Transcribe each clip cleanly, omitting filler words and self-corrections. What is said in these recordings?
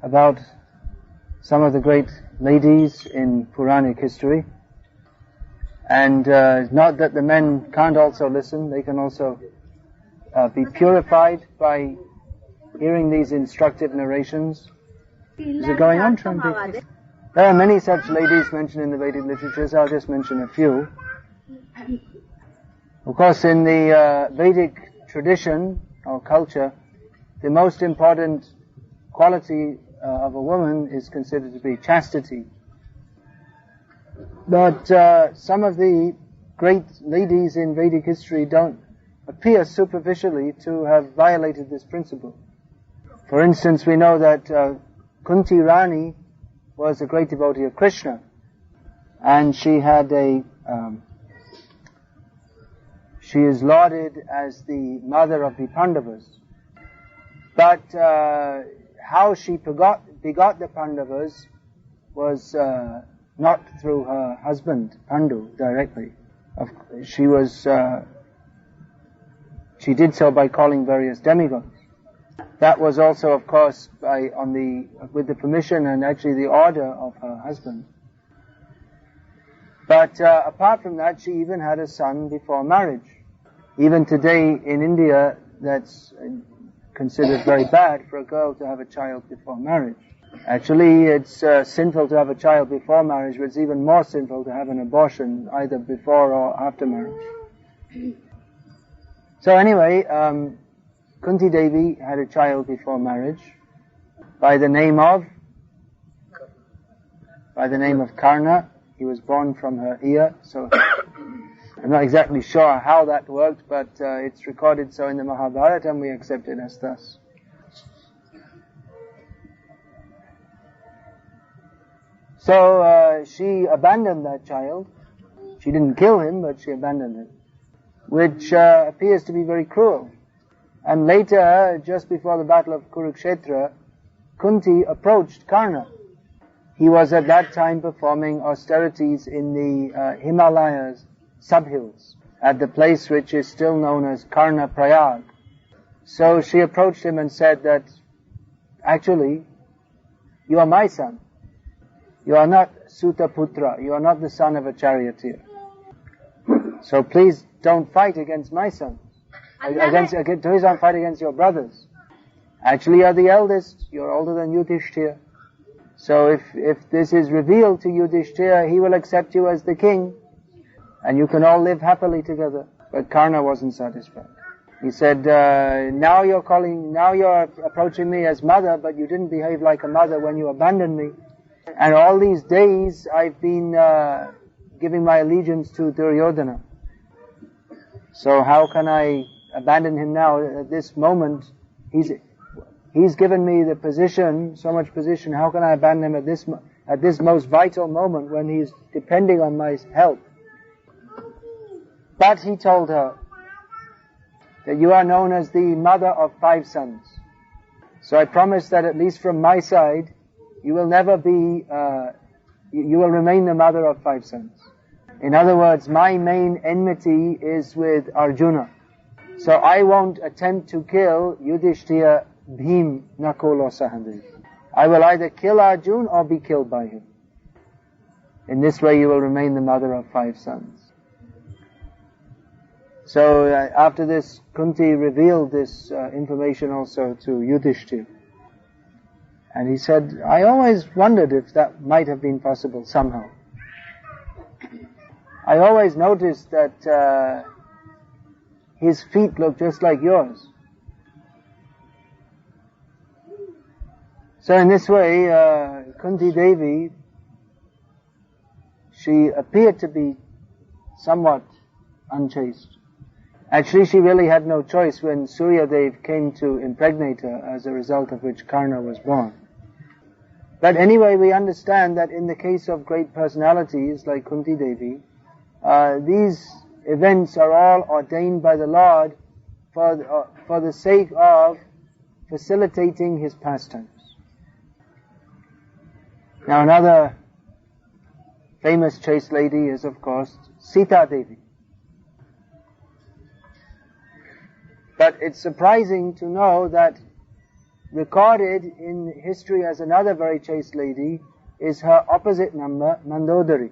about some of the great ladies in Puranic history. And not that the men can't also listen, they can also be purified by hearing these instructive narrations. Is it going on, Trampi? There are many such ladies mentioned in the Vedic literatures. I'll just mention a few. Of course, in the Vedic tradition or culture, the most important quality of a woman is considered to be chastity. But some of the great ladies in Vedic history don't appear superficially to have violated this principle. For instance, we know that Kunti Rani was a great devotee of Krishna, and she had she is lauded as the mother of the Pandavas. But how she begot the Pandavas was not through her husband Pandu directly. She did so by calling various demigods. That was also, of course, with the permission and actually the order of her husband. But apart from that, she even had a son before marriage. Even today in India, that's considered very bad for a girl to have a child before marriage. Actually, it's sinful to have a child before marriage, but it's even more sinful to have an abortion either before or after marriage. So anyway, Kunti Devi had a child before marriage by the name of Karna. He was born from her ear, so I'm not exactly sure how that worked, but it's recorded so in the Mahabharata and we accept it as thus. So she abandoned that child. She didn't kill him, but she abandoned him, which appears to be very cruel. And later, just before the battle of Kurukshetra, Kunti approached Karna. He was at that time performing austerities in the Himalayas subhills, at the place which is still known as Karna Prayag. So she approached him and said that, actually, you are my son. You are not Sutaputra. You are not the son of a charioteer. So please don't fight against my son. Please don't fight against your brothers. Actually, you're the eldest. You're older than Yudhishthira. So if this is revealed to Yudhishthira, he will accept you as the king, and you can all live happily together. But Karna wasn't satisfied. He said, now you're approaching me as mother, but you didn't behave like a mother when you abandoned me. And all these days I've been giving my allegiance to Duryodhana. So how can I abandon him now at this moment? He's given me the position, so much position. How can I abandon him at this most vital moment when he's depending on my help? But he told her that you are known as the mother of 5 sons. So I promise that at least from my side, you will never be, you will remain the mother of 5 sons. In other words, my main enmity is with Arjuna. So I won't attempt to kill Yudhishthira, Bhim, Nakul or Sahadev. I will either kill Arjuna or be killed by him. In this way you will remain the mother of 5 sons. So after this, Kunti revealed this information also to Yudhishthira. And he said, I always wondered if that might have been possible somehow. I always noticed that his feet look just like yours. So in this way, Kunti Devi, she appeared to be somewhat unchaste. Actually, she really had no choice when Suryadev came to impregnate her, as a result of which Karna was born. But anyway, we understand that in the case of great personalities like Kunti Devi, these events are all ordained by the Lord for the sake of facilitating his pastimes. Now another famous chaste lady is, of course, Sita Devi. But it's surprising to know that recorded in history as another very chaste lady is her opposite number, Mandodari.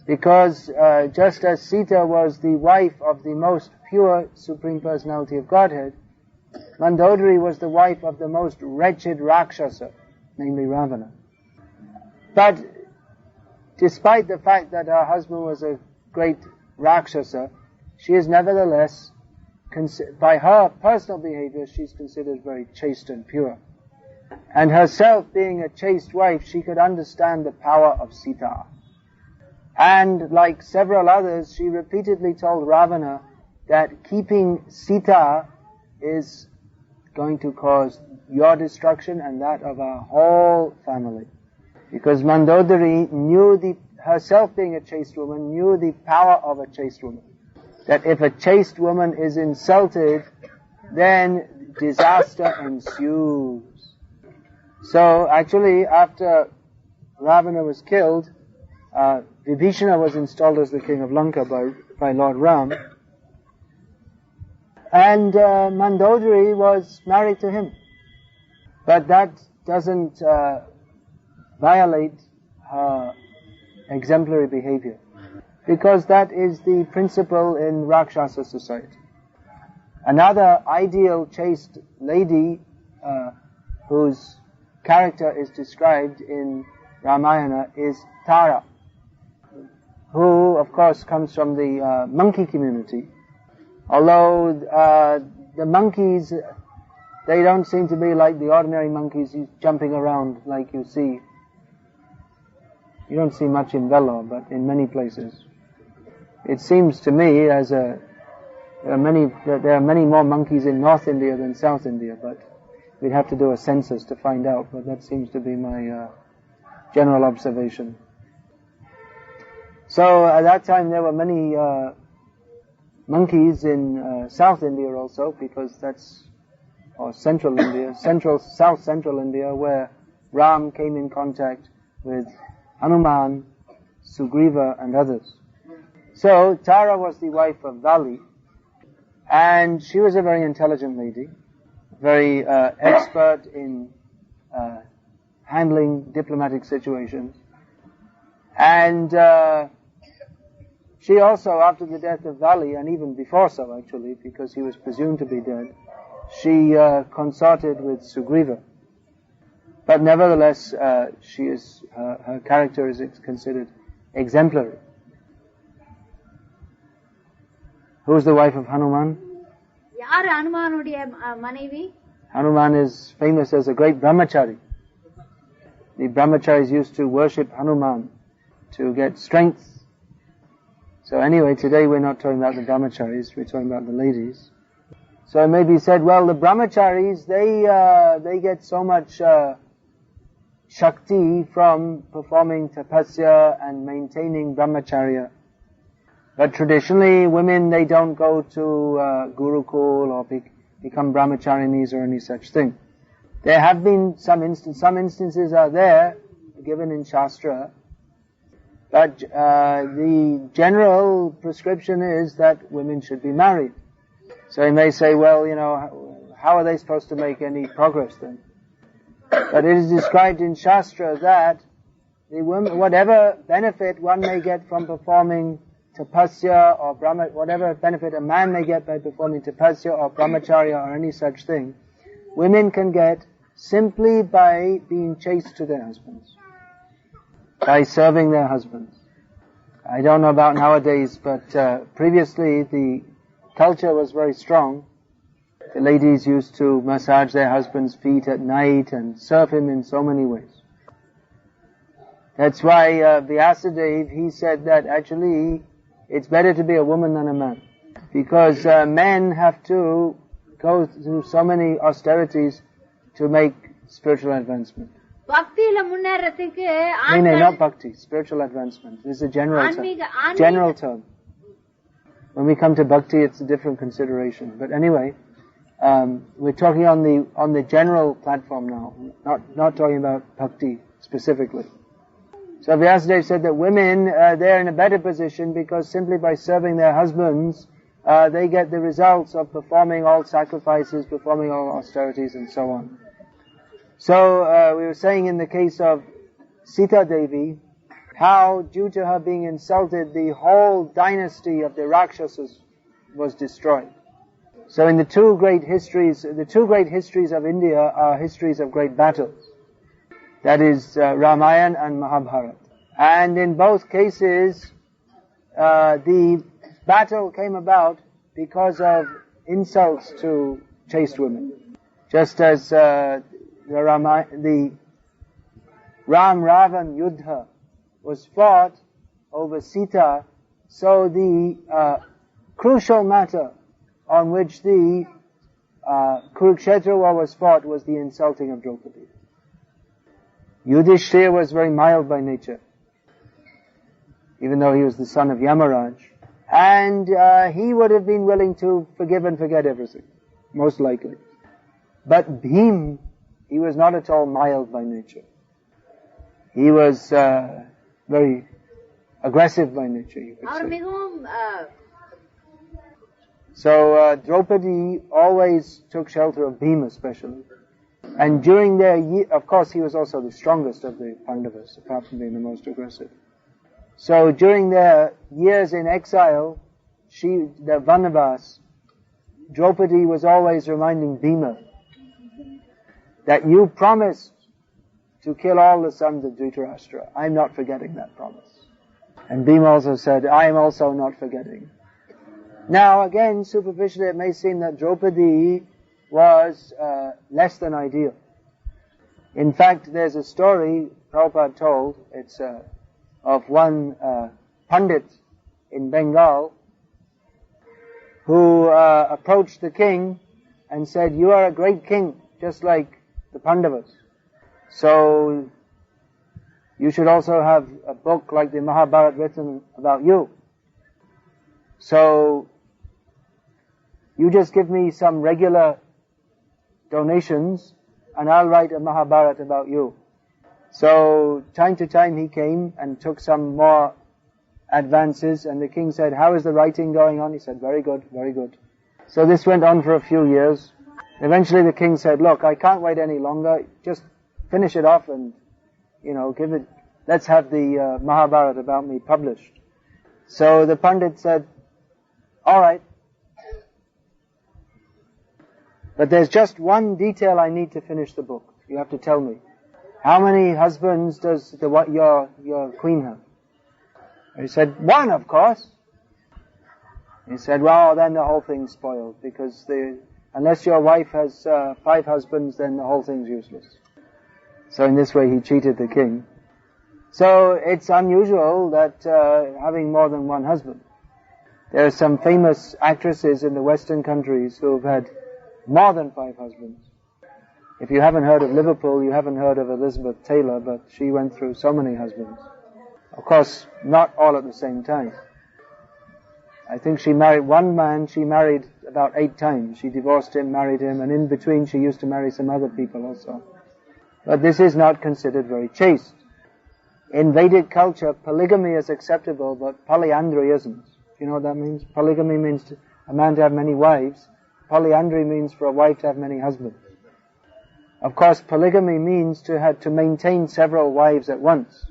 Because just as Sita was the wife of the most pure Supreme Personality of Godhead, Mandodari was the wife of the most wretched Rakshasa, namely Ravana. But despite the fact that her husband was a great Rakshasa, she is nevertheless, by her personal behavior, she's considered very chaste and pure. And herself being a chaste wife, she could understand the power of Sita. And like several others, she repeatedly told Ravana that keeping Sita is going to cause your destruction and that of our whole family. Because Mandodari knew herself being a chaste woman, knew the power of a chaste woman. That if a chaste woman is insulted, then disaster ensues. So actually, after Ravana was killed, Vibhishana was installed as the king of Lanka by Lord Ram, and Mandodari was married to him. But that doesn't violate her exemplary behavior, because that is the principle in Rakshasa society. Another ideal chaste lady whose character is described in Ramayana is Tara, who of course comes from the monkey community. Although the monkeys, they don't seem to be like the ordinary monkeys jumping around like you see. You don't see much in Vellore, but in many places. It seems to me there are many more monkeys in North India than South India, but we'd have to do a census to find out, but that seems to be my general observation. So at that time there were many monkeys in South India also, because or Central India, South Central India, where Ram came in contact with Hanuman, Sugriva and others. So Tara was the wife of Vali, and she was a very intelligent lady, very expert in handling diplomatic situations. And she also, after the death of Vali, and even before so actually, because he was presumed to be dead, she consorted with Sugriva. But nevertheless, her character is considered exemplary. Who's the wife of Hanuman? Hanuman is famous as a great brahmachari. The brahmacharis used to worship Hanuman to get strength. So anyway, today we're not talking about the brahmacharis, we're talking about the ladies. So it may be said, well, the brahmacharis, they get so much shakti from performing tapasya and maintaining brahmacharya. But traditionally, women, they don't go to Gurukul or become brahmacharinis or any such thing. There have been some instances are there, given in Shastra, but the general prescription is that women should be married. So you may say, well, how are they supposed to make any progress then? But it is described in Shastra that the women, whatever benefit one may get from performing tapasya or whatever benefit a man may get by performing tapasya or brahmacharya or any such thing, women can get simply by being chaste to their husbands, by serving their husbands. I don't know about nowadays, but previously the culture was very strong. The ladies used to massage their husband's feet at night and serve him in so many ways. That's why Vyasadeva, he said that actually it's better to be a woman than a man, because men have to go through so many austerities to make spiritual advancement. No, not bhakti, spiritual advancement. This is a general term. When we come to bhakti, it's a different consideration. But anyway, we're talking on the general platform now, not talking about bhakti specifically. So Vyasadeva said that women, they're in a better position because simply by serving their husbands, they get the results of performing all sacrifices, performing all austerities, and so on. So we were saying in the case of Sita Devi, how due to her being insulted, the whole dynasty of the Rakshasas was destroyed. So in the two great histories of India are histories of great battles. That is Ramayana and Mahabharata. And in both cases, the battle came about because of insults to chaste women. Just as the Ram-Ravan Yuddha was fought over Sita, so the crucial matter on which the Kurukshetra war was fought was the insulting of Draupadi. Yudhishthira was very mild by nature, even though he was the son of Yamaraj. And he would have been willing to forgive and forget everything, most likely. But Bhim, he was not at all mild by nature. He was very aggressive by nature, you could say. So Draupadi always took shelter of Bhima especially. And during their of course he was also the strongest of the Pandavas, apart from being the most aggressive. So during their years in exile, the Vanavas, Draupadi was always reminding Bhima that you promised to kill all the sons of Dhritarashtra. I'm not forgetting that promise. And Bhima also said, I am also not forgetting. Now again, superficially it may seem that Draupadi was less than ideal. In fact, there's a story Prabhupada told, it's of one Pandit in Bengal who approached the king and said, you are a great king, just like the Pandavas. So you should also have a book like the Mahabharata written about you. So you just give me some regular donations and I'll write a Mahabharata about you. So time to time he came and took some more advances, and the king said, how is the writing going on? He said, very good, very good. So this went on for a few years. Eventually the king said, look, I can't wait any longer, just finish it off and, let's have the Mahabharata about me published. So the Pandit said, alright, but there's just one detail I need to finish the book. You have to tell me. How many husbands does your queen have? He said, one, of course. He said, well, then the whole thing's spoiled, because unless your wife has 5 husbands, then the whole thing's useless. So in this way he cheated the king. So it's unusual that having more than one husband. There are some famous actresses in the Western countries who have had more than 5 husbands. If you haven't heard of Liverpool, you haven't heard of Elizabeth Taylor, but she went through so many husbands. Of course, not all at the same time. I think she married one man, she married about 8 times. She divorced him, married him, and in between she used to marry some other people also. But this is not considered very chaste. In Vedic culture, polygamy is acceptable, but polyandry isn't. You know what that means? Polygamy means a man to have many wives. Polyandry means for a wife to have many husbands. Of course, polygamy means to maintain several wives at once.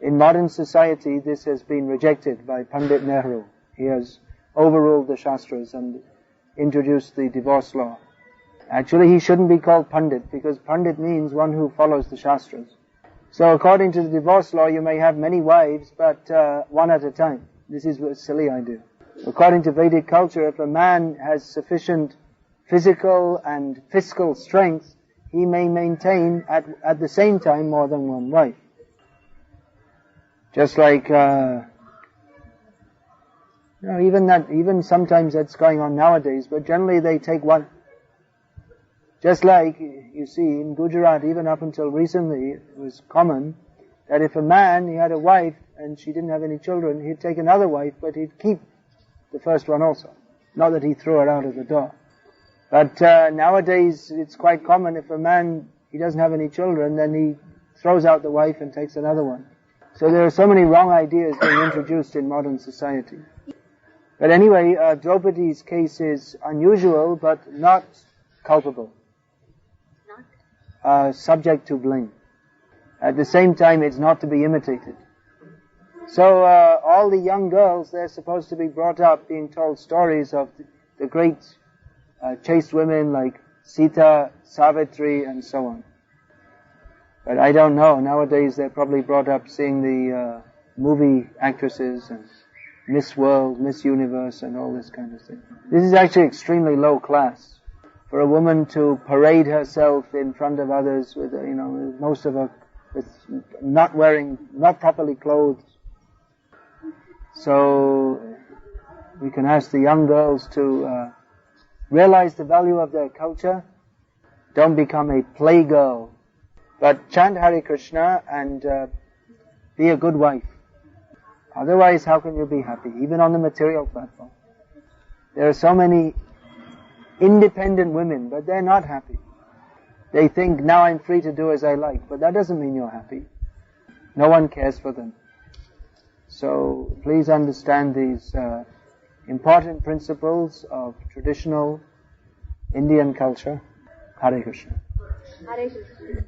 In modern society, this has been rejected by Pandit Nehru. He has overruled the Shastras and introduced the divorce law. Actually, he shouldn't be called Pandit, because Pandit means one who follows the Shastras. So according to the divorce law, you may have many wives, but one at a time. This is a silly idea. According to Vedic culture, if a man has sufficient physical and fiscal strength, he may maintain at the same time more than one wife. Just like, even sometimes that's going on nowadays, but generally they take one. Just like, you see, in Gujarat, even up until recently, it was common that if a man, he had a wife and she didn't have any children, he'd take another wife, but he'd keep the first one also. Not that he threw her out of the door. But nowadays, it's quite common, if a man, he doesn't have any children, then he throws out the wife and takes another one. So there are so many wrong ideas being introduced in modern society. But anyway, Draupadi's case is unusual, but not culpable. Subject to blame. At the same time, it's not to be imitated. So all the young girls, they're supposed to be brought up being told stories of the great chaste women like Sita, Savitri, and so on. But I don't know. Nowadays, they're probably brought up seeing the movie actresses and Miss World, Miss Universe, and all this kind of thing. This is actually extremely low class. For a woman to parade herself in front of others with, most of her, with not properly clothed. So, we can ask the young girls to realize the value of their culture. Don't become a playgirl, but chant Hare Krishna and be a good wife. Otherwise, how can you be happy, even on the material platform? There are so many independent women, but they're not happy. They think, now I'm free to do as I like, but that doesn't mean you're happy. No one cares for them. So, please understand these important principles of traditional Indian culture. Hare Krishna. Hare Krishna.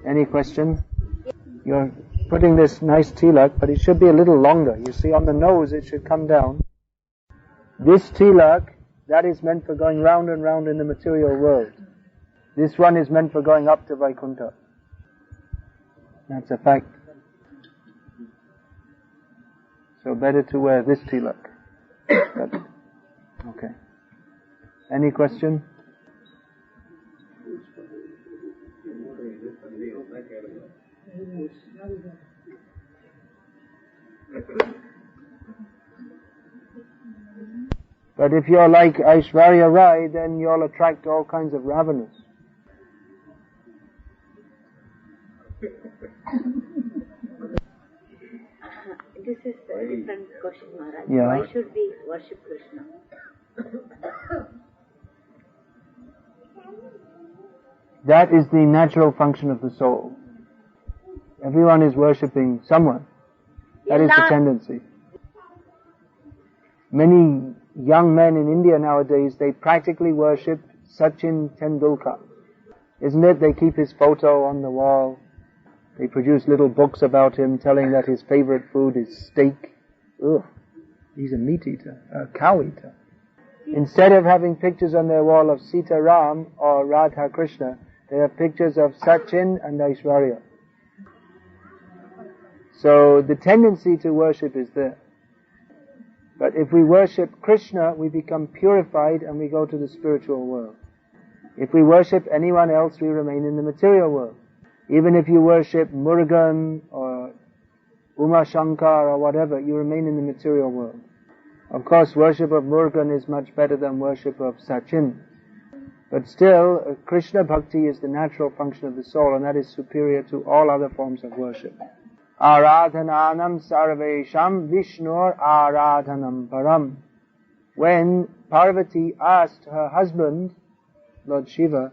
Any question? You're putting this nice tilak, but it should be a little longer. You see, on the nose it should come down. This tilak, that is meant for going round and round in the material world. This one is meant for going up to Vaikuntha. That's a fact. So better to wear this tilak. Okay. Any question? But if you're like Aishwarya Rai, then you'll attract all kinds of ravenous. This is a different question, Maharaj. Yeah. Why should we worship Krishna? That is the natural function of the soul. Everyone is worshipping someone. That is the tendency. Many young men in India nowadays, they practically worship Sachin Tendulkar. Isn't it? They keep his photo on the wall. They produce little books about him telling that his favorite food is steak. Ugh, he's a meat eater, a cow eater. Instead of having pictures on their wall of Sita Ram or Radha Krishna, they have pictures of Sachin and Aishwarya. So the tendency to worship is there. But if we worship Krishna, we become purified and we go to the spiritual world. If we worship anyone else, we remain in the material world. Even if you worship Murugan or Uma Shankar or whatever, you remain in the material world. Of course, worship of Murugan is much better than worship of Sachin. But still, Krishna Bhakti is the natural function of the soul, and that is superior to all other forms of worship. Aradhananam sarvesham Vishnur aradhanam param. When Parvati asked her husband, Lord Shiva,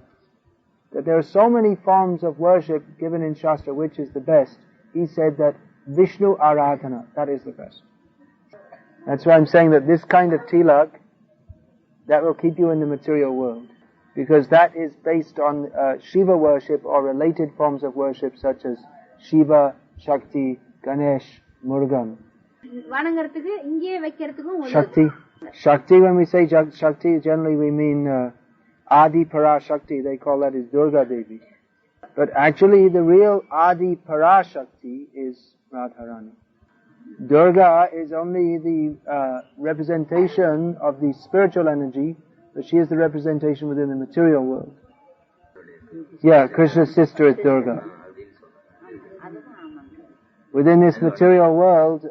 that there are so many forms of worship given in Shastra, which is the best, he said that Vishnu Aradhana, that is the best. That's why I'm saying that this kind of tilak, that will keep you in the material world. Because that is based on Shiva worship or related forms of worship such as Shiva, Shakti, Ganesh, Murugan. Shakti, when we say Shakti, generally we mean Adi Parashakti, they call that is Durga Devi. But actually the real Adi Parashakti is Radharani. Durga is only the representation of the spiritual energy, but she is the representation within the material world. Yeah, Krishna's sister is Durga. Within this material world,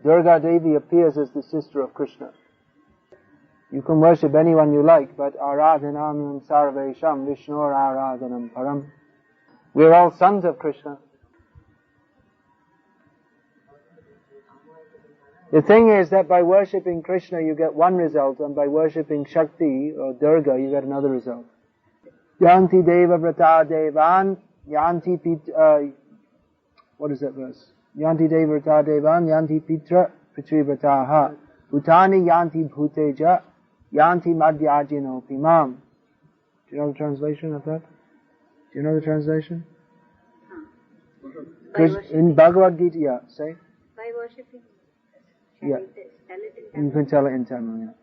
Durga Devi appears as the sister of Krishna. You can worship anyone you like, but Aradhanam Sarvesham Vishnur Aradhanam Param. We're all sons of Krishna. The thing is that by worshipping Krishna you get one result, and by worshipping Shakti or Durga you get another result. Yanti Deva Vrata Devan, Yanti Pit, what is that verse? Yanti Deva Vrata Devan, Yanti Pitra Pitri Vrataha. Bhutani yanti bhuteja yanti madhyajino pimam. Do you know the translation of that? Do you know the translation? In Bhagavad Gita, yeah, say. By worshipping. Yeah. You can tell it in Tamil, yeah.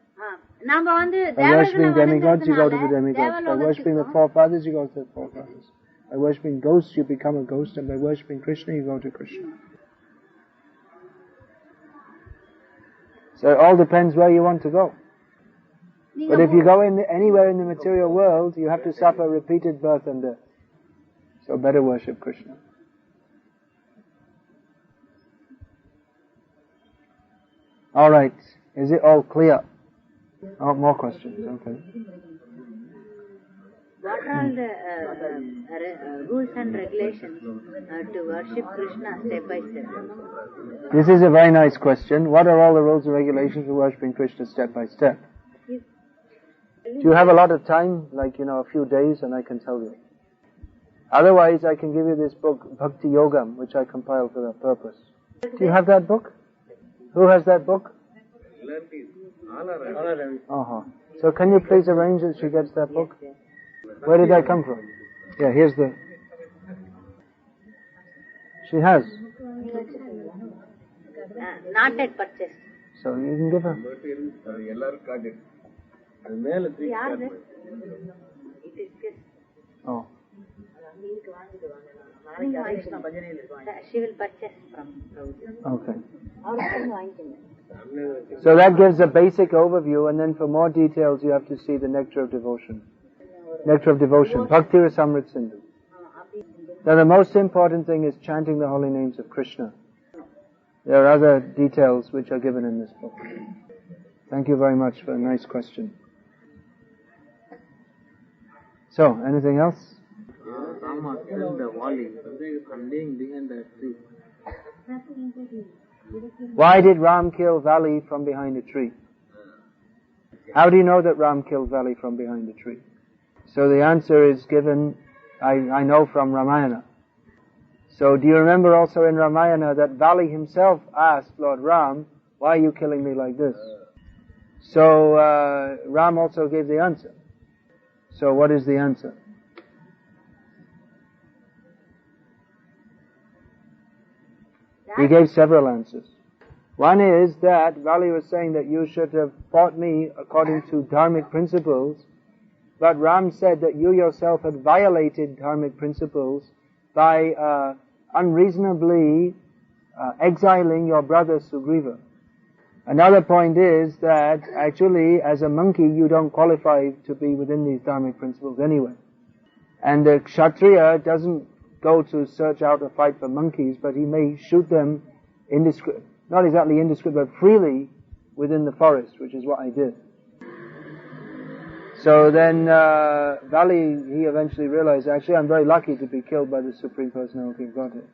By worshipping demigods, you go to the demigods. By worshipping the forefathers, you go to the forefathers. By worshipping ghosts, you become a ghost, and by worshipping Krishna, you go to Krishna. So it all depends where you want to go. But if you go anywhere in the material world, you have to suffer repeated birth and death. So better worship Krishna. Alright, is it all clear? Oh, more questions, okay. What are the rules and regulations to worship Krishna step by step? This is a very nice question. What are all the rules and regulations for worshipping Krishna step by step? Do you have a lot of time, like, a few days, and I can tell you? Otherwise, I can give you this book, Bhakti Yogam, which I compiled for that purpose. Do you have that book? Who has that book? Uh-huh. So can you please arrange that she gets that book? Where did that come from? Yeah, here's the... She has. Not yet purchased. So you can give her. Oh. She will purchase from. Okay. So that gives a basic overview, and then for more details you have to see the Nectar of Devotion. Nectar of Devotion, Bhakti Rasamrit Sindhu. Now the most important thing is chanting the holy names of Krishna. There are other details which are given in this book. Thank you very much for a nice question. So, anything else? Rama killed the Vali and laying behind the tree. Why did Ram kill Vali from behind a tree? How do you know that Ram killed Vali from behind a tree? So the answer is given, I know from Ramayana. So do you remember also in Ramayana that Vali himself asked Lord Ram, why are you killing me like this? So Ram also gave the answer. So what is the answer? He gave several answers. One is that Vali was saying that you should have fought me according to dharmic principles, but Ram said that you yourself had violated dharmic principles by unreasonably exiling your brother Sugriva. Another point is that actually as a monkey you don't qualify to be within these dharmic principles anyway. And the Kshatriya doesn't go to search out a fight for monkeys, but he may shoot them not exactly indiscriminately, but freely within the forest, which is what I did. So then Vali, he eventually realized, actually I'm very lucky to be killed by the Supreme Personality of Godhead.